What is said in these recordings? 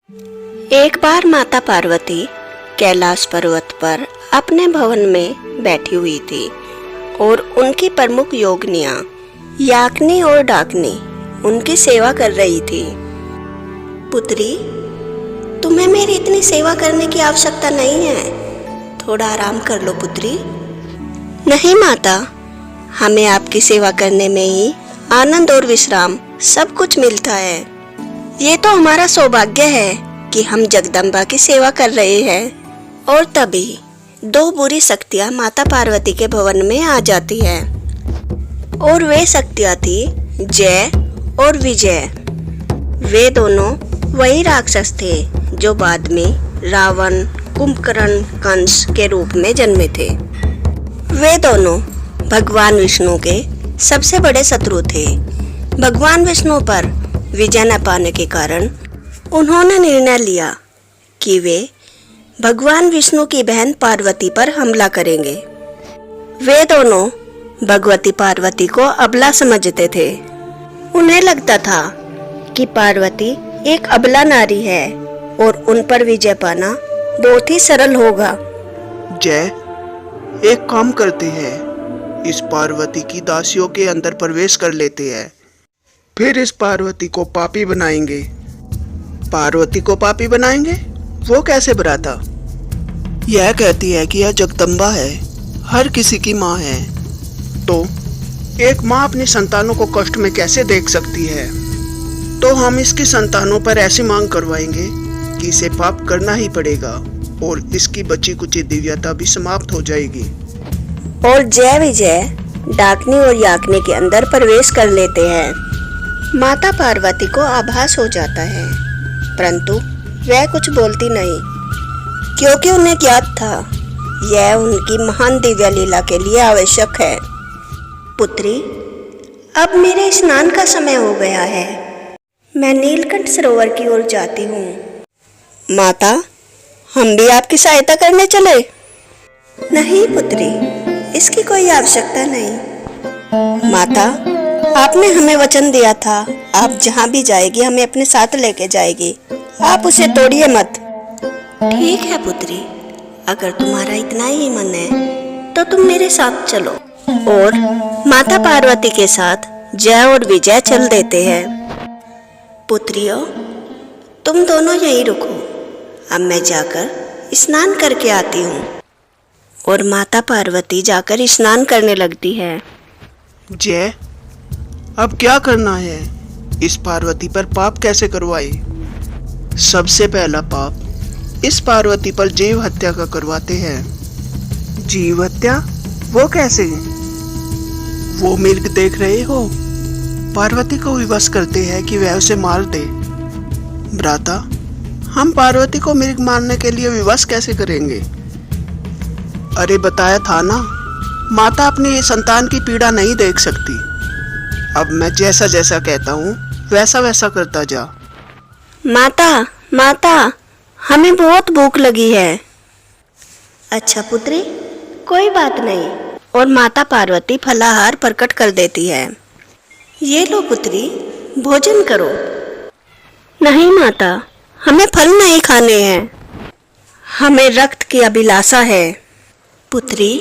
एक बार माता पार्वती कैलाश पर्वत पर अपने भवन में बैठी हुई थी और उनकी प्रमुख योगिनियां याकनी और डाकनी उनकी सेवा कर रही थी। पुत्री, तुम्हें मेरी इतनी सेवा करने की आवश्यकता नहीं है, थोड़ा आराम कर लो पुत्री। नहीं माता, हमें आपकी सेवा करने में ही आनंद और विश्राम सब कुछ मिलता है। ये तो हमारा सौभाग्य है कि हम जगदम्बा की सेवा कर रहे हैं। और तभी दो बुरी शक्तियां माता पार्वती के भवन में आ जाती है और वे शक्तियां थी जय और विजय। वे दोनों वही राक्षस थे जो बाद में रावण, कुंभकर्ण, कंस के रूप में जन्मे थे। वे दोनों भगवान विष्णु के सबसे बड़े शत्रु थे। भगवान विष्णु पर विजय न पाने के कारण उन्होंने निर्णय लिया कि वे भगवान विष्णु की बहन पार्वती पर हमला करेंगे। वे दोनों भगवती पार्वती को अबला समझते थे। उन्हें लगता था कि पार्वती एक अबला नारी है और उन पर विजय पाना बहुत ही सरल होगा। जय, एक काम करते हैं, इस पार्वती की दासियों के अंदर प्रवेश कर लेते हैं, फिर इस पार्वती को पापी बनाएंगे। पार्वती को पापी बनाएंगे? वो कैसे भ्राता? यह कहती है कि यह जगदम्बा है, हर किसी की माँ है, तो एक माँ अपनी संतानों को कष्ट में कैसे देख सकती है? तो हम इसकी संतानों पर ऐसी मांग करवाएंगे कि इसे पाप करना ही पड़ेगा और इसकी बची कुची दिव्यता भी समाप्त हो जाएगी। और जय विजय डाकनी और याकनी के अंदर प्रवेश कर लेते हैं। माता पार्वती को आभास हो जाता है, परंतु वह कुछ बोलती नहीं, क्योंकि उन्हें ज्ञात था यह उनकी महान दिव्य लीला के लिए आवश्यक है। पुत्री, अब मेरे स्नान का समय हो गया है, मैं नीलकंठ सरोवर की ओर जाती हूँ। माता, हम भी आपकी सहायता करने चले? नहीं पुत्री, इसकी कोई आवश्यकता नहीं। माता, आपने हमें वचन दिया था आप जहाँ भी जाएगी हमें अपने साथ लेके जाएगी, आप उसे तोड़िए मत। ठीक है पुत्री, अगर तुम्हारा इतना ही मन है तो तुम मेरे साथ चलो। और माता पार्वती के साथ जय और विजय चल देते हैं। पुत्रियों, तुम दोनों यहीं रुको, अब मैं जाकर स्नान करके आती हूँ। और माता पार्वती जाकर स्नान करने लगती है। जय, अब क्या करना है? इस पार्वती पर पाप कैसे करवाए? सबसे पहला पाप इस पार्वती पर जीव हत्या का करवाते हैं। जीव हत्या? वो कैसे? वो मृग देख रहे हो, पार्वती को विवश करते हैं कि वह उसे मार दे। भ्राता, हम पार्वती को मृग मारने के लिए विवश कैसे करेंगे? अरे बताया था ना, माता अपनी संतान की पीड़ा नहीं देख सकती। अब मैं जैसा जैसा कहता हूँ वैसा वैसा करता जा। माता, हमें बहुत भूख लगी है। अच्छा पुत्री, कोई बात नहीं। और माता पार्वती फलाहार प्रकट कर देती है। ये लो पुत्री, भोजन करो। नहीं माता, हमें फल नहीं खाने हैं, हमें रक्त की अभिलाषा है। पुत्री,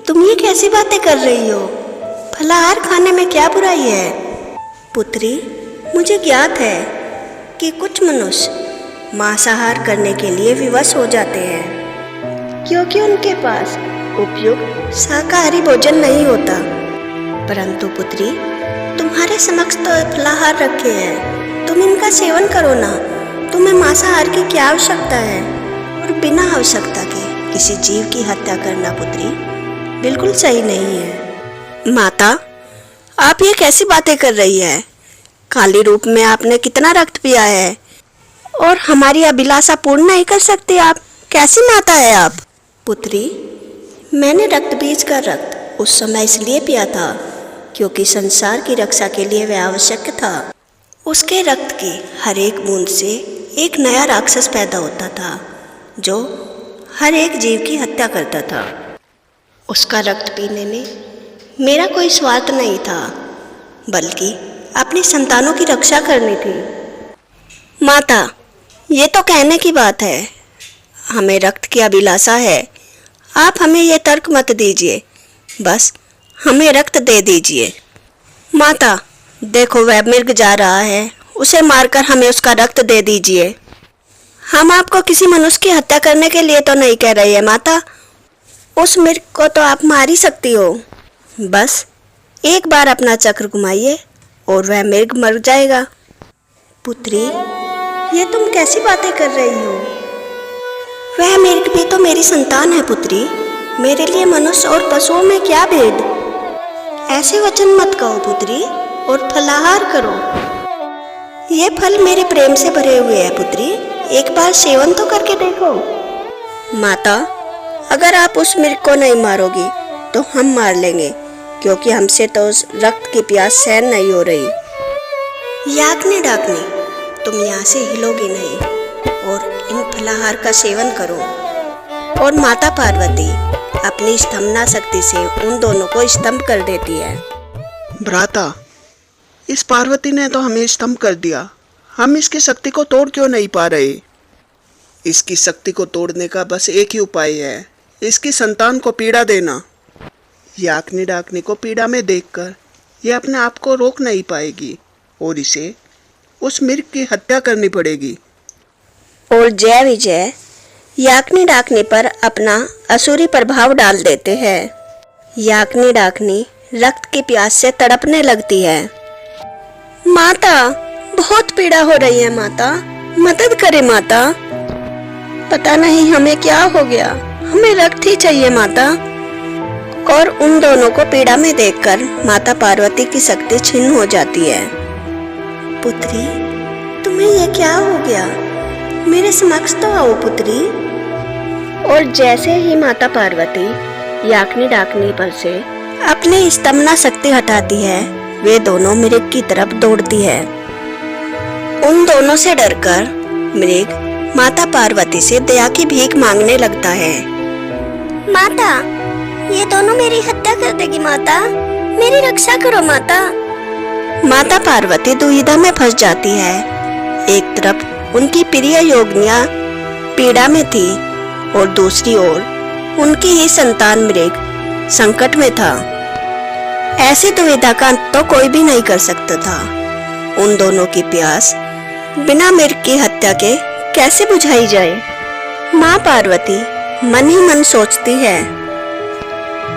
तुम ये कैसी बातें कर रही हो? फलाहार खाने में क्या बुराई है? पुत्री, मुझे ज्ञात है कि कुछ मनुष्य मांसाहार करने के लिए विवश हो जाते हैं, क्योंकि उनके पास उपयुक्त शाकाहारी भोजन नहीं होता। परंतु पुत्री, तुम्हारे समक्ष तो फलाहार रखे हैं, तुम इनका सेवन करो ना। तुम्हें मांसाहार की क्या आवश्यकता है? और बिना आवश्यकता के किसी जीव की हत्या करना पुत्री बिल्कुल सही नहीं है। माता, आप ये कैसी बातें कर रही है? काली रूप में आपने कितना रक्त पिया है और हमारी अभिलाषा पूर्ण नहीं कर सकती आप? कैसी माता है आप? पुत्री, मैंने रक्त बीज का रक्त उस समय इसलिए पिया था क्योंकि संसार की रक्षा के लिए वह आवश्यक था। उसके रक्त की हर एक बूंद से एक नया राक्षस पैदा होता था जो हर एक जीव की हत्या करता था। उसका रक्त पीने में मेरा कोई स्वार्थ नहीं था, बल्कि अपनी संतानों की रक्षा करनी थी। माता, ये तो कहने की बात है। हमें रक्त की अभिलाषा है। आप हमें ये तर्क मत दीजिए, बस हमें रक्त दे दीजिए। माता, देखो वह मृग जा रहा है, उसे मारकर हमें उसका रक्त दे दीजिए। हम आपको किसी मनुष्य की हत्या करने के लिए तो नहीं कह रही है माता। उस मृग को तो आप मार ही सकती हो। बस एक बार अपना चक्र घुमाइए और वह मृग मर जाएगा। पुत्री, ये तुम कैसी बातें कर रही हो? वह मृग भी तो मेरी संतान है पुत्री। मेरे लिए मनुष्य और पशुओं में क्या भेद? ऐसे वचन मत कहो पुत्री, और फलाहार करो। ये फल मेरे प्रेम से भरे हुए हैं पुत्री, एक बार सेवन तो करके देखो। माता, अगर आप उस मृग को नहीं मारोगी तो हम मार लेंगे, क्योंकि हमसे तो उस रक्त की प्यास सहन नहीं हो रही। याकनी डाकनी, तुम यहाँ से हिलोगी नहीं और इन फलाहार का सेवन करो। और माता पार्वती अपनी स्तंभना शक्ति से उन दोनों को स्तंभ कर देती है। भ्राता, इस पार्वती ने तो हमें स्तंभ कर दिया। हम इसकी शक्ति को तोड़ क्यों नहीं पा रहे? इसकी शक्ति को तोड़ने का बस एक ही उपाय है, इसकी संतान को पीड़ा देना। याकनी डाकनी को पीड़ा में देखकर यह अपने आप को रोक नहीं पाएगी और इसे उस मृग की हत्या करनी पड़ेगी। और जय विजय याकनी डाकनी पर अपना असुरी प्रभाव डाल देते हैं। याकनी डाकनी रक्त की प्यास से तड़पने लगती है। माता, बहुत पीड़ा हो रही है माता, मदद करे माता। पता नहीं हमें क्या हो गया, हमें रक्त ही चाहिए माता। और उन दोनों को पीड़ा में देखकर माता पार्वती की शक्ति छिन्न हो जाती है। पुत्री, तुम्हें ये क्या हो गया? मेरे समक्ष तो आओ पुत्री। और जैसे ही माता पार्वती याकनी डाकनी पर से अपनी स्तंभना शक्ति हटाती है, वे दोनों मृग की तरफ दौड़ती है। उन दोनों से डरकर मृग माता पार्वती से दया की भीख मांगने लगता है। माता, ये दोनों मेरी हत्या कर देगी माता, मेरी रक्षा करो माता। माता पार्वती दुविधा में फंस जाती है। एक तरफ उनकी प्रिय योगिनियां पीड़ा में थी और दूसरी ओर उनकी ही संतान मृग संकट में था। ऐसी दुविधा का अंत तो कोई भी नहीं कर सकता था। उन दोनों की प्यास बिना मृग की हत्या के कैसे बुझाई जाए? माँ पार्वती मन ही मन सोचती है,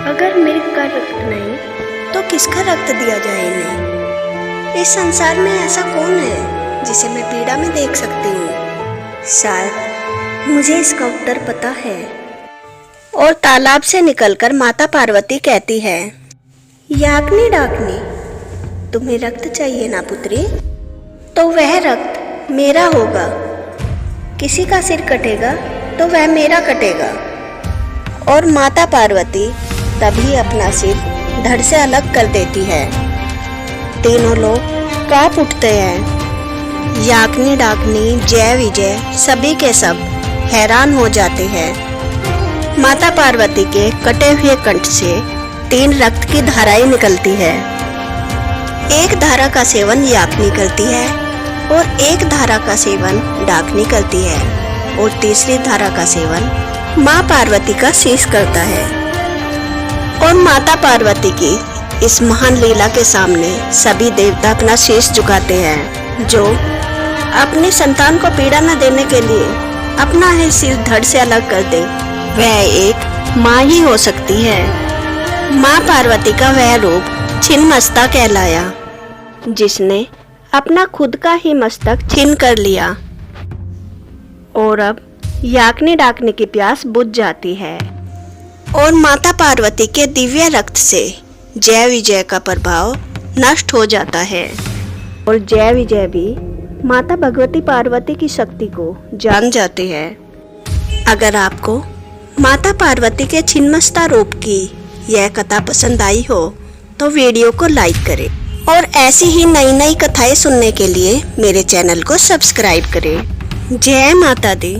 अगर मृग का रक्त नहीं तो किसका रक्त दिया जाए इन्हें? इस संसार में ऐसा कौन है जिसे मैं पीड़ा में देख सकती हूँ? शायद मुझे इसका उत्तर पता है। और तालाब से निकलकर माता पार्वती कहती है, याकनी डाकनी, तुम्हें रक्त चाहिए ना पुत्री? तो वह रक्त मेरा होगा। किसी का सिर कटेगा तो वह मेरा कटेगा। और माता पार्वती तभी अपना सिर धड़ से अलग कर देती है। तीनों लोग कांप उठते हैं। याकनी डाकनी, जय विजय सभी के सब हैरान हो जाते हैं। माता पार्वती के कटे हुए कंठ से 3 रक्त की धाराएं निकलती है। एक धारा का सेवन याकनी करती है और एक धारा का सेवन डाकनी करती है और तीसरी धारा का सेवन माँ पार्वती का शीश करता है। और माता पार्वती की इस महान लीला के सामने सभी देवता अपना शीश झुकाते हैं। जो अपनी संतान को पीड़ा न देने के लिए अपना ही सिर धड़ से अलग कर दे, वह एक माँ ही हो सकती है। माँ पार्वती का वह रूप छिन्नमस्ता कहलाया, जिसने अपना खुद का ही मस्तक छीन कर लिया। और अब याकनी डाकनी की प्यास बुझ जाती है और माता पार्वती के दिव्य रक्त से जय विजय का प्रभाव नष्ट हो जाता है। और जय विजय भी माता भगवती पार्वती की शक्ति को जान जाते हैं। अगर आपको माता पार्वती के छिन्नमस्ता रूप की यह कथा पसंद आई हो तो वीडियो को लाइक करें और ऐसी ही नई नई कथाएं सुनने के लिए मेरे चैनल को सब्सक्राइब करें। जय माता दी।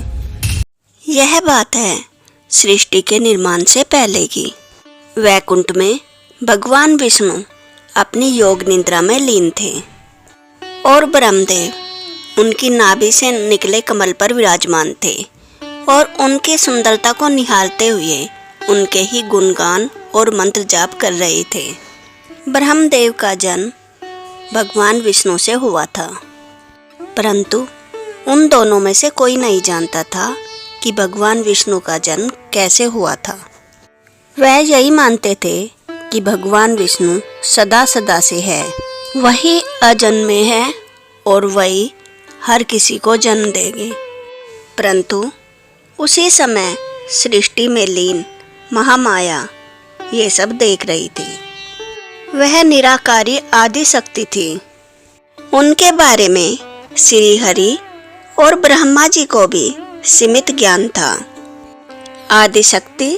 यह बात है सृष्टि के निर्माण से पहले की। वैकुंठ में भगवान विष्णु अपनी योग निद्रा में लीन थे और ब्रह्मदेव उनकी नाभि से निकले कमल पर विराजमान थे और उनकी सुंदरता को निहारते हुए उनके ही गुणगान और मंत्र जाप कर रहे थे। ब्रह्मदेव का जन्म भगवान विष्णु से हुआ था, परंतु उन दोनों में से कोई नहीं जानता था कि भगवान विष्णु का जन्म कैसे हुआ था। वह यही मानते थे कि भगवान विष्णु सदा सदा से है, वही अजन्मे है और वही हर किसी को जन्म देंगे। परंतु उसी समय सृष्टि में लीन महामाया ये सब देख रही थी। वह निराकारी आदि शक्ति थी। उनके बारे में श्री हरि और ब्रह्मा जी को भी सीमित ज्ञान था। आदि शक्ति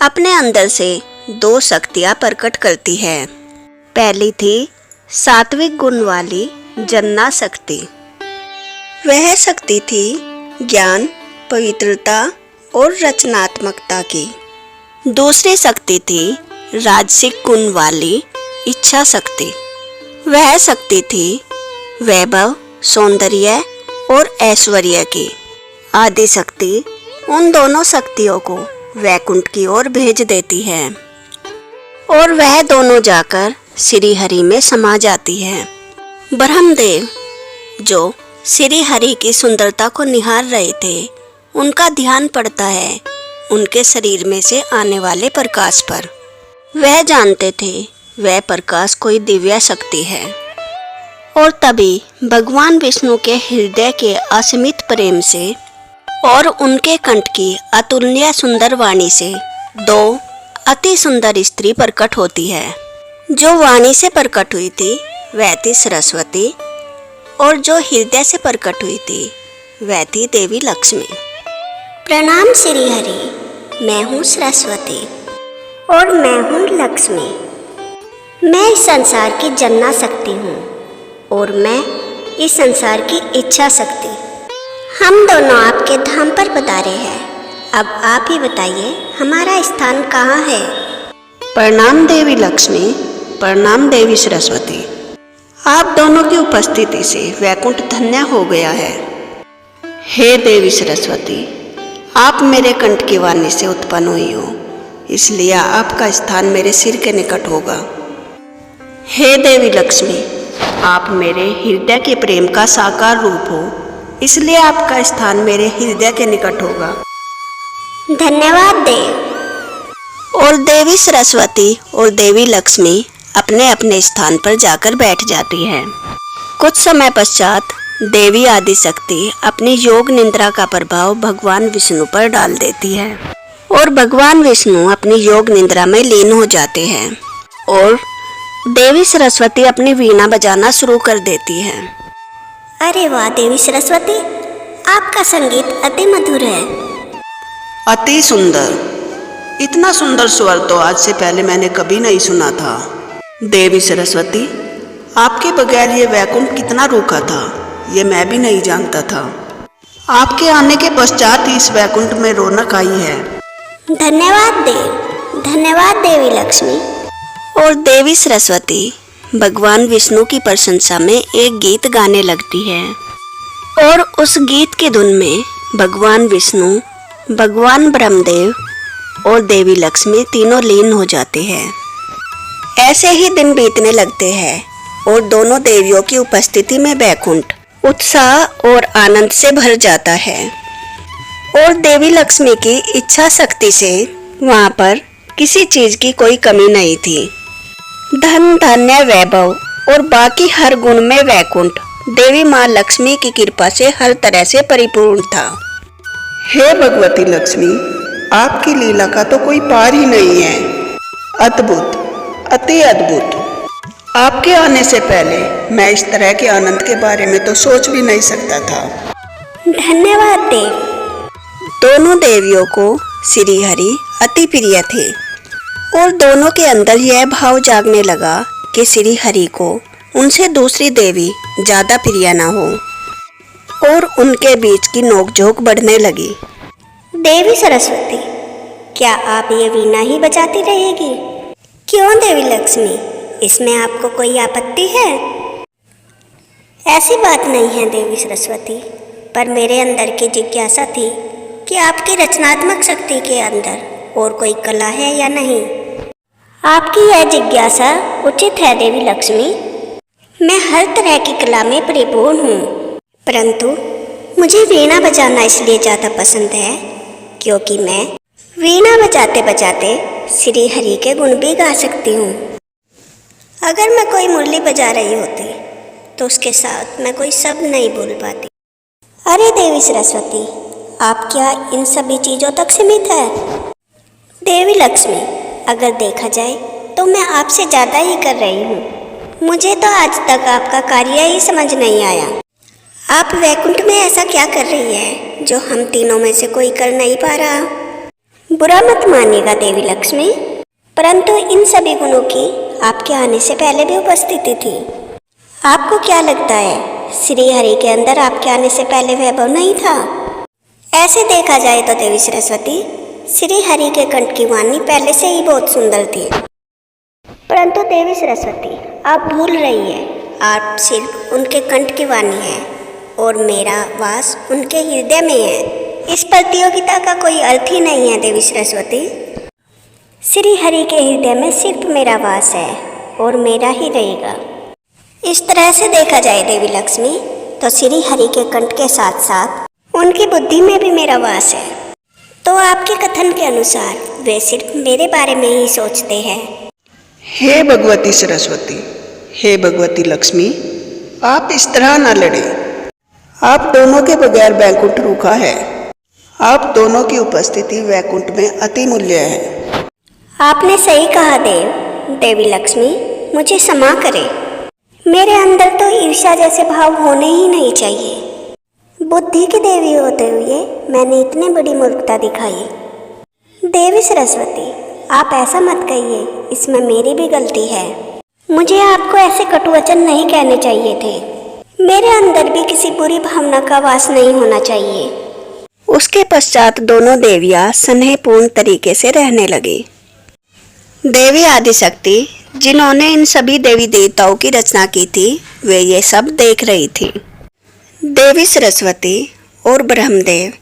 अपने अंदर से दो शक्तियाँ प्रकट करती है। पहली थी सात्विक गुण वाली जन्ना शक्ति। वह शक्ति थी ज्ञान, पवित्रता और रचनात्मकता की। दूसरी शक्ति थी राजसिक गुण वाली इच्छा शक्ति। वह शक्ति थी वैभव, सौंदर्य और ऐश्वर्य की। आदि शक्ति उन दोनों शक्तियों को वैकुंठ की ओर भेज देती है और वह दोनों जाकर श्री हरि में समा जाती है। ब्रह्मदेव जो श्री हरि की सुंदरता को निहार रहे थे, उनका ध्यान पड़ता है उनके शरीर में से आने वाले प्रकाश पर। वह जानते थे वह प्रकाश कोई दिव्य शक्ति है और तभी भगवान विष्णु के हृदय के असीमित प्रेम से और उनके कंठ की अतुलनीय सुंदर वाणी से दो अति सुंदर स्त्री प्रकट होती है। जो वाणी से प्रकट हुई थी वह थी सरस्वती और जो हृदय से प्रकट हुई थी वह थी देवी लक्ष्मी। प्रणाम श्री हरि, मैं हूँ सरस्वती और मैं हूँ लक्ष्मी। मैं इस संसार की जन्ना शक्ति हूँ और मैं इस संसार की इच्छा शक्ति। हम दोनों आपके धाम पर पधारे हैं। अब आप ही बताइए हमारा स्थान कहाँ है। प्रणाम देवी लक्ष्मी, प्रणाम देवी सरस्वती। आप दोनों की उपस्थिति से वैकुंठ धन्य हो गया है। हे देवी सरस्वती, आप मेरे कंठ की वाणी से उत्पन्न हुई हो, इसलिए आपका स्थान मेरे सिर के निकट होगा। हे देवी लक्ष्मी, आप मेरे हृदय के प्रेम का साकार रूप हो, इसलिए आपका स्थान मेरे हृदय के निकट होगा। धन्यवाद देव। और देवी सरस्वती और देवी लक्ष्मी अपने अपने स्थान पर जाकर बैठ जाती है। कुछ समय पश्चात देवी आदि शक्ति अपनी योग निद्रा का प्रभाव भगवान विष्णु पर डाल देती है और भगवान विष्णु अपनी योग निद्रा में लीन हो जाते हैं और देवी सरस्वती अपनी वीणा बजाना शुरू कर देती है। अरे वाह देवी सरस्वती, आपका संगीत अति मधुर है। अति सुंदर। इतना सुंदर स्वर तो आज से पहले मैंने कभी नहीं सुना था। देवी सरस्वती, आपके बगैर ये वैकुंठ कितना रूखा था, ये मैं भी नहीं जानता था। आपके आने के पश्चात ही इस वैकुंठ में रौनक आई है। धन्यवाद देव। धन्यवाद देवी लक्ष्मी। और देवी सरस्वती भगवान विष्णु की प्रशंसा में एक गीत गाने लगती है और उस गीत की धुन में भगवान विष्णु, भगवान ब्रह्मदेव और देवी लक्ष्मी तीनों लीन हो जाते हैं। ऐसे ही दिन बीतने लगते हैं और दोनों देवियों की उपस्थिति में वैकुंठ उत्साह और आनंद से भर जाता है और देवी लक्ष्मी की इच्छा शक्ति से वहाँ पर किसी चीज की कोई कमी नहीं थी। धन, धान्य, वैभव और बाकी हर गुण में वैकुंठ देवी माँ लक्ष्मी की कृपा से हर तरह से परिपूर्ण था। हे भगवती लक्ष्मी, आपकी लीला का तो कोई पार ही नहीं है। अद्भुत, अति अद्भुत। आपके आने से पहले मैं इस तरह के आनंद के बारे में तो सोच भी नहीं सकता था। धन्यवाद देव। दोनों देवियों को श्री हरि अति प्रिय थे और दोनों के अंदर यह भाव जागने लगा कि श्री हरि को उनसे दूसरी देवी ज्यादा प्रिय ना हो और उनके बीच की नोकझोंक बढ़ने लगी। देवी सरस्वती, क्या आप ये वीणा ही बजाती रहेगी? क्यों देवी लक्ष्मी, इसमें आपको कोई आपत्ति है? ऐसी बात नहीं है देवी सरस्वती, पर मेरे अंदर की जिज्ञासा थी कि आपकी रचनात्मक शक्ति के अंदर और कोई कला है या नहीं। आपकी यह जिज्ञासा उचित है देवी लक्ष्मी। मैं हर तरह की कला में परिपूर्ण हूँ, परंतु मुझे वीणा बजाना इसलिए ज़्यादा पसंद है क्योंकि मैं वीणा बजाते बजाते श्री हरि के गुण भी गा सकती हूँ। अगर मैं कोई मुरली बजा रही होती तो उसके साथ मैं कोई शब्द नहीं बोल पाती। अरे देवी सरस्वती, आप क्या इन सभी चीज़ों तक सीमित है? देवी लक्ष्मी, अगर देखा जाए तो मैं आपसे ज़्यादा ही कर रही हूँ। मुझे तो आज तक आपका कार्य ही समझ नहीं आया। आप वैकुंठ में ऐसा क्या कर रही है जो हम तीनों में से कोई कर नहीं पा रहा? बुरा मत मानिएगा देवी लक्ष्मी, परंतु इन सभी गुणों की आपके आने से पहले भी उपस्थिति थी। आपको क्या लगता है श्री हरि के अंदर आपके आने से पहले वैभव नहीं था? ऐसे देखा जाए तो देवी सरस्वती, श्री हरि के कंठ की वाणी पहले से ही बहुत सुंदर थी। परंतु देवी सरस्वती, आप भूल रही हैं, आप सिर्फ उनके कंठ की वाणी है और मेरा वास उनके हृदय में है। इस प्रतियोगिता का कोई अर्थ ही नहीं है देवी सरस्वती। श्री हरि के हृदय में सिर्फ मेरा वास है और मेरा ही रहेगा। इस तरह से देखा जाए देवी लक्ष्मी, तो श्री हरि के कंठ के साथ साथ उनकी बुद्धि में भी मेरा वास है। तो आपके कथन के अनुसार वे सिर्फ मेरे बारे में ही सोचते हैं। हे भगवती सरस्वती, हे भगवती लक्ष्मी, आप इस तरह न लड़े। आप दोनों के बगैर वैकुंठ रूखा है। आप दोनों की उपस्थिति वैकुंठ में अति मूल्य है। आपने सही कहा देवी लक्ष्मी, मुझे क्षमा करें। मेरे अंदर तो ईर्ष्या जैसे भाव होने ही नहीं चाहिए। बुद्धि की देवी होते हुए मैंने इतनी बड़ी मूर्खता दिखाई। देवी सरस्वती, आप ऐसा मत कहिए, इसमें मेरी भी गलती है। मुझे आपको ऐसे कटु वचन नहीं कहने चाहिए थे। मेरे अंदर भी किसी बुरी भावना का वास नहीं होना चाहिए। उसके पश्चात दोनों देवियां स्नेहपूर्ण तरीके से रहने लगी। देवी आदिशक्ति, जिन्होंने इन सभी देवी देवताओं की रचना की थी, वे ये सब देख रही थी। देवी सरस्वती और ब्रह्मदेव,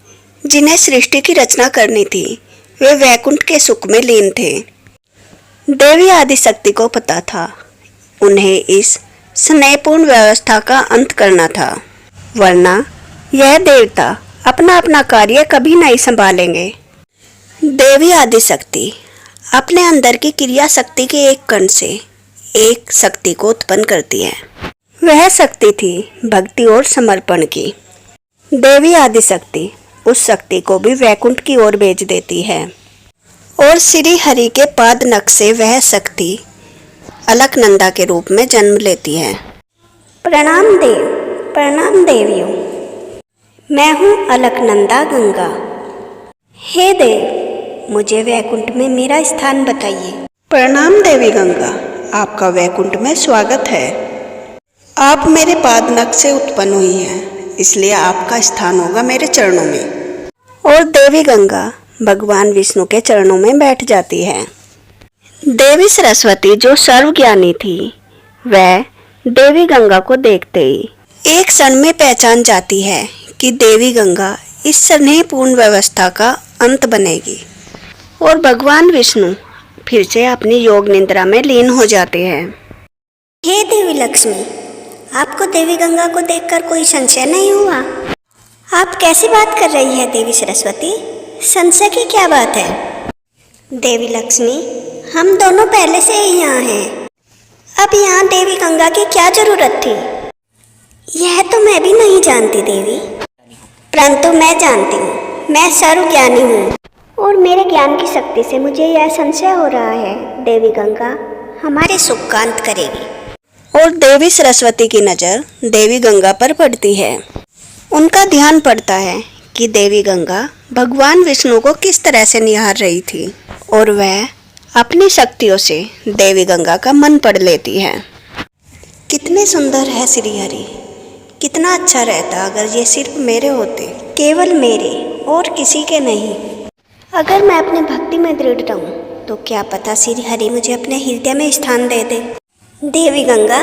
जिन्हें सृष्टि की रचना करनी थी, वे वैकुंठ के सुख में लीन थे। देवी आदिशक्ति को पता था उन्हें इस स्नेहपूर्ण व्यवस्था का अंत करना था, वरना यह देवता अपना अपना कार्य कभी नहीं संभालेंगे। देवी आदिशक्ति अपने अंदर की क्रिया शक्ति के एक कण से एक शक्ति को उत्पन्न करती है। वह शक्ति थी भक्ति और समर्पण की। देवी आदिशक्ति उस शक्ति को भी वैकुंठ की ओर भेज देती है और श्री हरि के पाद नख से वह शक्ति अलकनंदा के रूप में जन्म लेती है। प्रणाम देवियों, मैं हूँ अलकनंदा गंगा। हे देव, मुझे वैकुंठ में मेरा स्थान बताइए। प्रणाम देवी गंगा, आपका वैकुंठ में स्वागत है। आप मेरे पाद नख से उत्पन्न हुई हैं, इसलिए आपका स्थान होगा मेरे चरणों में। और देवी गंगा भगवान विष्णु के चरणों में बैठ जाती है। देवी सरस्वती, जो सर्वज्ञानी थी, वह देवी गंगा को देखते ही एक क्षण में पहचान जाती है कि देवी गंगा इस स्नेहपूर्ण व्यवस्था का अंत बनेगी और भगवान विष्णु फिर से अपनी योग निद्रा में लीन हो जाते हैं। हे देवी लक्ष्मी, आपको देवी गंगा को देखकर कोई संशय नहीं हुआ? आप कैसी बात कर रही है देवी सरस्वती? संशय की क्या बात है? देवी लक्ष्मी, हम दोनों पहले से ही यहाँ हैं। अब यहाँ देवी गंगा की क्या जरूरत थी? यह तो मैं भी नहीं जानती देवी, परंतु मैं जानती हूँ, मैं सर्वज्ञानी हूँ और मेरे ज्ञान की शक्ति से मुझे यह संशय हो रहा है देवी गंगा हमारे सुख का अंत करेगी। और देवी सरस्वती की नज़र देवी गंगा पर पड़ती है। उनका ध्यान पड़ता है कि देवी गंगा भगवान विष्णु को किस तरह से निहार रही थी और वह अपनी शक्तियों से देवी गंगा का मन पढ़ लेती है। कितने सुंदर है श्री हरि, कितना अच्छा रहता अगर ये सिर्फ मेरे होते, केवल मेरे और किसी के नहीं। अगर मैं अपनी भक्ति में दृढ़ रहूं तो क्या पता श्री हरि मुझे अपने हृदय में स्थान दे दे। देवी गंगा,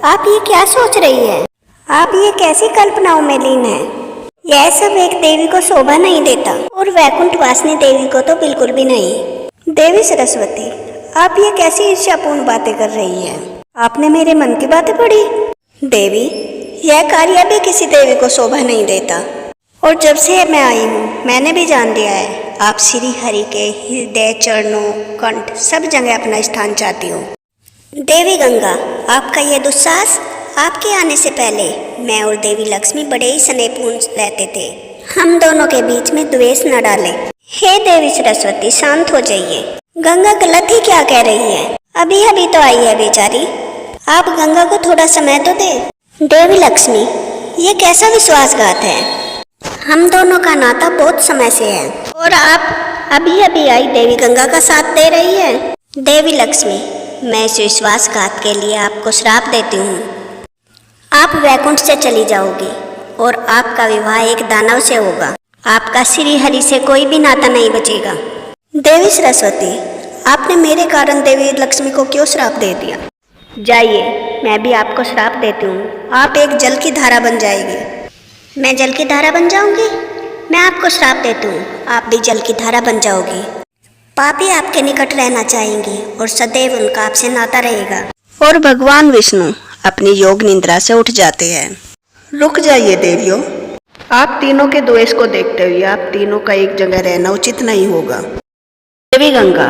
आप ये क्या सोच रही है? आप ये कैसी कल्पनाओं में लीन हैं? यह सब एक देवी को शोभा नहीं देता, और वैकुंठ वासिनी देवी को तो बिल्कुल भी नहीं। देवी सरस्वती, आप ये कैसी ईर्ष्यापूर्ण बातें कर रही हैं? आपने मेरे मन की बातें पढ़ी? देवी, यह कार्य भी किसी देवी को शोभा नहीं देता, और जब से मैं आई हूँ मैंने भी जान लिया है, आप श्री हरि के हृदय, चरणों, कंठ सब जगह अपना स्थान चाहती हो। देवी गंगा, आपका यह दुस्साहस, आपके आने से पहले मैं और देवी लक्ष्मी बड़े ही स्नेहपूर्ण रहते थे। हम दोनों के बीच में द्वेष न डालें। हे देवी सरस्वती, शांत हो जाइए। गंगा गलत ही क्या कह रही है? अभी अभी तो आई है बेचारी, आप गंगा को थोड़ा समय तो दे। देवी लक्ष्मी, ये कैसा विश्वासघात है? हम दोनों का नाता बहुत समय से है, और आप अभी अभी आई देवी गंगा का साथ दे रही है। देवी लक्ष्मी, मैं इस विश्वासघात के लिए आपको श्राप देती हूँ। आप वैकुंठ से चली जाओगी, और आपका विवाह एक दानव से होगा। आपका श्री हरि से कोई भी नाता नहीं बचेगा। देवी सरस्वती, आपने मेरे कारण देवी लक्ष्मी को क्यों श्राप दे दिया? जाइए, मैं भी आपको श्राप देती हूँ। आप एक जल की धारा बन जाएगी। मैं जल की धारा बन जाऊंगी? मैं आपको श्राप देती हूँ, आप भी जल की धारा बन जाओगी। पापी आपके निकट रहना चाहेंगी, और सदैव उनका आपसे नाता रहेगा। और भगवान विष्णु अपनी योग निद्रा से उठ जाते हैं। रुक जाइए देवियों, आप तीनों के द्वेष को देखते हुए आप तीनों का एक जगह रहना उचित नहीं होगा। देवी गंगा,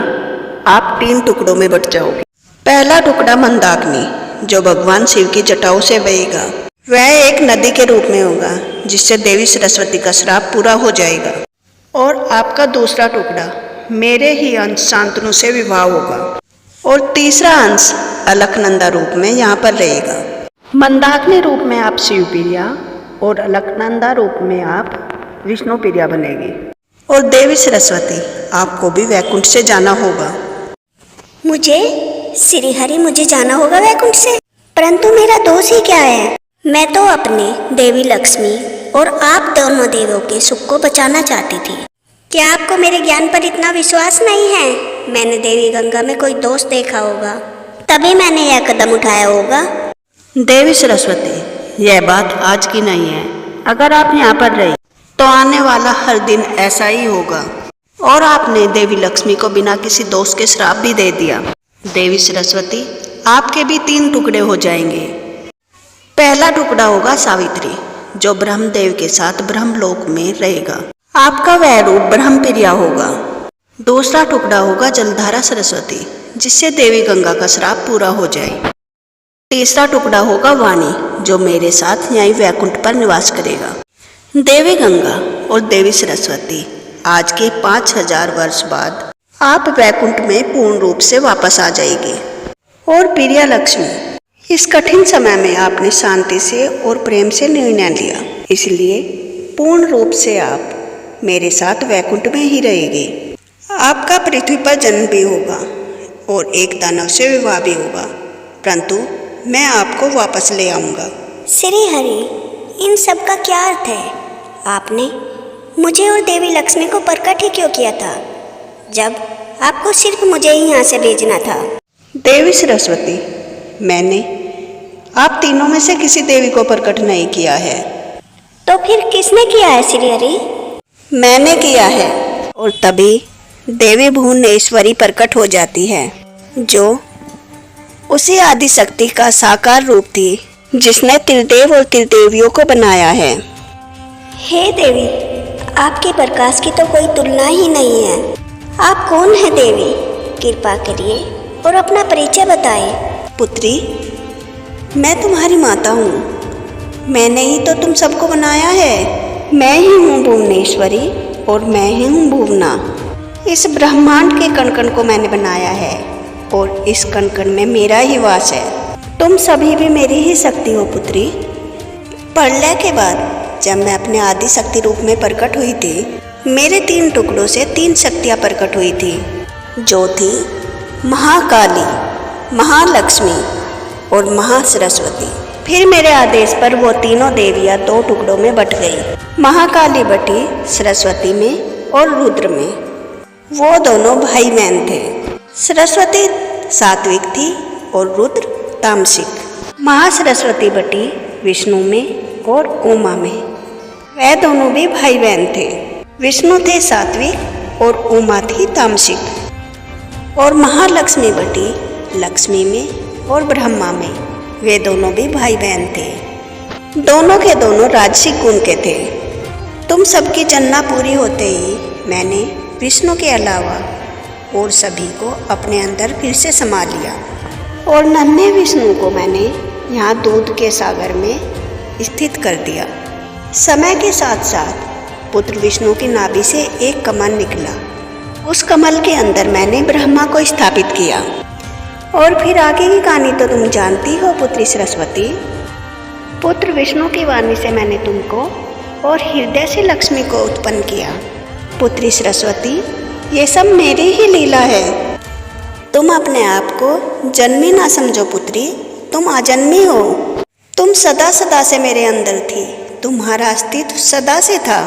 आप 3 टुकड़ों में बट जाओगे। पहला टुकड़ा मंदाकिनी, जो भगवान शिव की जटाओं से बहेगा। वह एक नदी के रूप में होगा, जिससे देवी सरस्वती का श्राप पूरा हो जाएगा। और आपका दूसरा टुकड़ा मेरे ही अंश शांतनु से विवाह होगा, और तीसरा अंश अलकनंदा रूप में यहाँ पर रहेगा। मंदाकिनी रूप में आप शिवप्रिया, और अलकनंदा रूप में आप विष्णुप्रिया बनेगी। और देवी सरस्वती, आपको भी वैकुंठ से जाना होगा। मुझे? श्री हरि, मुझे जाना होगा वैकुंठ से? परंतु मेरा दोष ही क्या है? मैं तो अपने देवी लक्ष्मी और आप दोनों देवों के सुख को बचाना चाहती थी। क्या आपको मेरे ज्ञान पर इतना विश्वास नहीं है? मैंने देवी गंगा में कोई दोष देखा होगा, तभी मैंने यह कदम उठाया होगा। देवी सरस्वती, यह बात आज की नहीं है। अगर आप यहाँ पर रही तो आने वाला हर दिन ऐसा ही होगा। और आपने देवी लक्ष्मी को बिना किसी दोष के श्राप भी दे दिया। देवी सरस्वती, आपके भी 3 टुकड़े हो जाएंगे। पहला टुकड़ा होगा सावित्री, जो ब्रह्मदेव के साथ ब्रह्मलोक में रहेगा। आपका वह रूप ब्रह्मप्रिया होगा। दूसरा टुकड़ा होगा जलधारा सरस्वती, जिससे देवी गंगा का श्राप पूरा हो जाए। तीसरा टुकड़ा होगा वाणी, जो मेरे साथ यहीं वैकुंठ पर निवास करेगा। देवी गंगा और देवी सरस्वती, आज के 5000 वर्ष बाद आप वैकुंठ में पूर्ण रूप से वापस आ जाएगी। और प्रिया लक्ष्मी, इस कठिन समय में आपने शांति से और प्रेम से निर्णय लिया, इसलिए पूर्ण रूप से आप मेरे साथ वैकुंठ में ही रहेगी। आपका पृथ्वी पर जन्म भी होगा और एक दानव से विवाह भी होगा, परंतु मैं आपको वापस ले आऊँगा। श्री हरि, इन सब का क्या अर्थ है? आपने मुझे और देवी लक्ष्मी को प्रकट ही क्यों किया था, जब आपको सिर्फ मुझे ही यहाँ से भेजना था? देवी सरस्वती, मैंने आप तीनों में से किसी देवी को प्रकट नहीं किया है। तो फिर किसने किया है श्री हरि? मैंने किया है। और तभी देवी भुवनेश्वरी प्रकट हो जाती है, जो उसी आदि शक्ति का साकार रूप थी, जिसने त्रिदेव और त्रिदेवियों को बनाया है। हे देवी, आपके प्रकाश की तो कोई तुलना ही नहीं है। आप कौन है देवी? कृपा करिए और अपना परिचय बताएं। पुत्री, मैं तुम्हारी माता हूँ। मैंने ही तो तुम सबको बनाया है। मैं ही हूँ भुवनेश्वरी और मैं ही हूँ भुवना। इस ब्रह्मांड के कण कण को मैंने बनाया है और इस कण कण में मेरा ही वास है। तुम सभी भी मेरी ही शक्ति हो पुत्री। प्रलय के बाद जब मैं अपने आदि शक्ति रूप में प्रकट हुई थी, मेरे 3 टुकड़ों से 3 शक्तियाँ प्रकट हुई थी, जो थी महाकाली, महालक्ष्मी और महासरस्वती। फिर मेरे आदेश पर वो तीनों देवियाँ 2 टुकड़ों में बट गई। महाकाली बटी सरस्वती में और रुद्र में। वो दोनों भाई बहन थे। सरस्वती सात्विक थी और रुद्र तामसिक। महासरस्वती बटी विष्णु में और उमा में। वे दोनों भी भाई बहन थे। विष्णु थे सात्विक और उमा थी तामसिक। और महालक्ष्मी बटी लक्ष्मी में और ब्रह्मा में। वे दोनों भी भाई बहन थे। दोनों के दोनों राजसिक गुण के थे। तुम सबकी जन्ना पूरी होते ही मैंने विष्णु के अलावा और सभी को अपने अंदर फिर से समा लिया। और नन्हे विष्णु को मैंने यहाँ दूध के सागर में स्थित कर दिया। समय के साथ साथ पुत्र विष्णु की नाभि से एक कमल निकला। उस कमल के अंदर मैंने ब्रह्मा को स्थापित किया। और फिर आगे की कहानी तो तुम जानती हो पुत्री सरस्वती। पुत्र विष्णु की वाणी से मैंने तुमको और हृदय से लक्ष्मी को उत्पन्न किया। पुत्री सरस्वती, ये सब मेरी ही लीला है। तुम अपने आप को जन्मी ना समझो पुत्री, तुम अजन्मी हो। तुम सदा सदा से मेरे अंदर थी, तुम्हारा अस्तित्व सदा से था।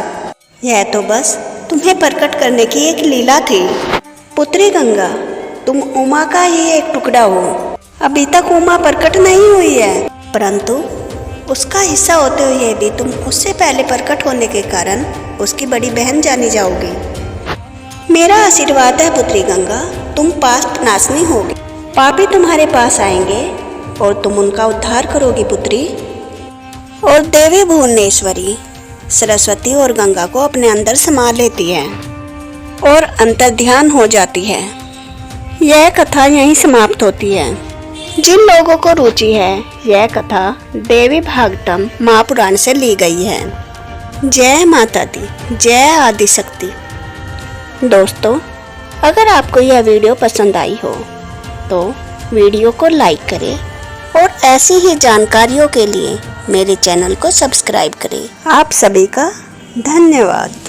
यह तो बस तुम्हें प्रकट करने की एक लीला थी। पुत्री गंगा, तुम उमा का ही एक टुकड़ा हो। अभी तक उमा प्रकट नहीं हुई है, परंतु उसका हिस्सा होते हुए भी तुम उससे पहले प्रकट होने के कारण उसकी बड़ी बहन जानी जाओगी। मेरा आशीर्वाद है पुत्री गंगा, तुम पाप नाशनी होगी। पापी तुम्हारे पास आएंगे और तुम उनका उद्धार करोगी पुत्री। और देवी भुवनेश्वरी सरस्वती और गंगा को अपने अंदर समा लेती है और अंतर्ध्यान हो जाती है। यह कथा यहीं समाप्त होती है। जिन लोगों को रुचि है, यह कथा देवी भागवतम महापुराण से ली गई है। जय माता दी, जय आदिशक्ति। दोस्तों, अगर आपको यह वीडियो पसंद आई हो तो वीडियो को लाइक करें और ऐसी ही जानकारियों के लिए मेरे चैनल को सब्सक्राइब करें। आप सभी का धन्यवाद।